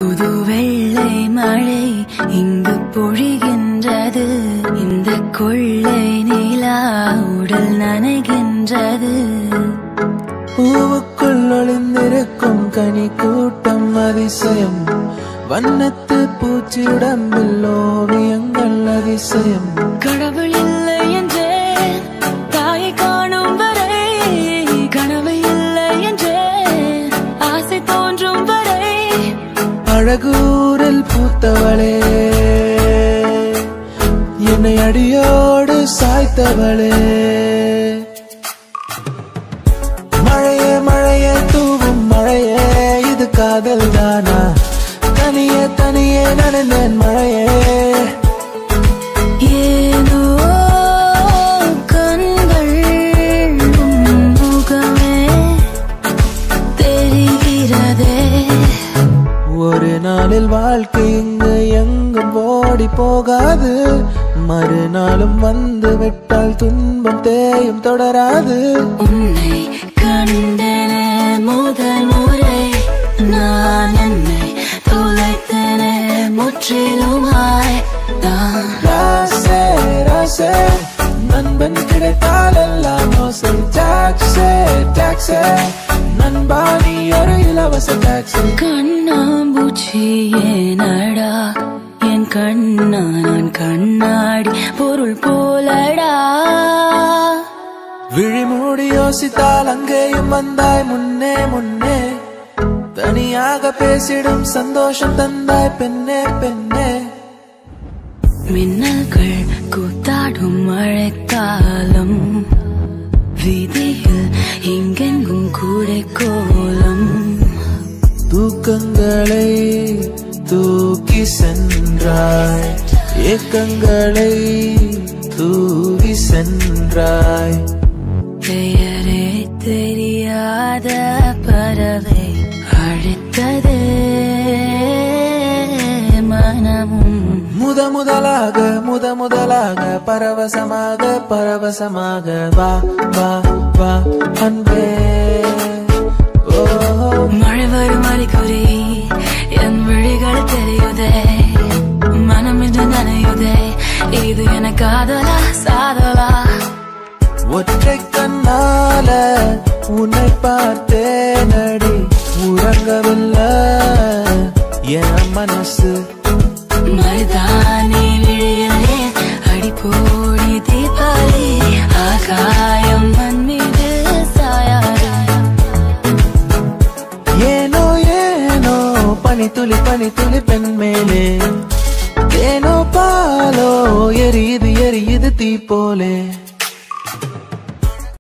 புது வெள்ளை மழை இங்கு பொழிகின்றது. இந்த கொள்ளை நிலா உடல் நனைகின்றது. பூவுக்குள் ஒளிந்திருக்கும் கனி கூட்டம் அதிசயம். வண்ணத்து பூச்சி உடம்பில் ஓவியங்கள் அதிசயம். கடவுள் இல்லை என்றே தாயை காணும் வரை, கனவு இல்லை என்றே ஆசை தோன்றும் வரை, அழகூரில் பூத்தவளே என்னை அடியோடு சாய்த்தவளே. மழையே மழையே தூவும் மழையே இது காதல் தானா? தனியே தனியே நனைந்தேன் மழையே. ஏனோ கண்கள் முகமே தெரிகிறதே. ஒரு நாளில் வாழ்க்கை இங்கு எங்கும் ஓடி போகாது. மறுநாளும் வந்து விட்டால் துன்பம் தேயும் தொடராது. உன்னை கண்டனே முதல் முறை, நான் என்னை தொலைத்தனே முற்றிலுமாய். ராசே ராசே நண்பன் கிடைத்தால் எல்லாம் மோசை. டாக்ஸே டாக்ஸே நண்பா நீ ஒரு இலவச டாக்ஸி. கண்ணாம்பூச்சி ஏனடா என் கண்ணா, நான் கண்ணாடி பொருள் போலடா. விழிமூடி யோசித்தால் அங்கேயும் வந்தாய் முன்னே முன்னே. தனியாக பேசிடும் சந்தோஷம் தந்தாய் பெண்ணே பெண்ணே. மின்னல்கள் கூத்தாடும் மழைக்காலம், வீதியில் எங்கெங்கும் கூடை கோலம். தூக்கங்களை தூக்கி சென்றாய், ஏக்கங்களை தூவி சென்றாய். பெயரே தெரியாத பறவை அழைத்ததே மனமும். முதலாக பரவசமாக பரவசமாக வா வா வா அன்பே. மழை வரும் அறிகுறி என் விழிகள் தெரியுதே. மனம் இன்று நனையுதே. இது என காதலா சாதலா? ஒற்றை கண்ணால உன்னை பார்த்தேன் அடி. உறங்கவில்லை என் மனசு. மருதானி விழியிலே அடிப்போடி தீபாவளி. ஆகாயம் மண் மீது சாயாது. ஏனோ ஏனோ பனித்துளி பனித்துளி பெண் மேலே. ஏனோ பாலோ எரியுது எரியுது தீ போலே.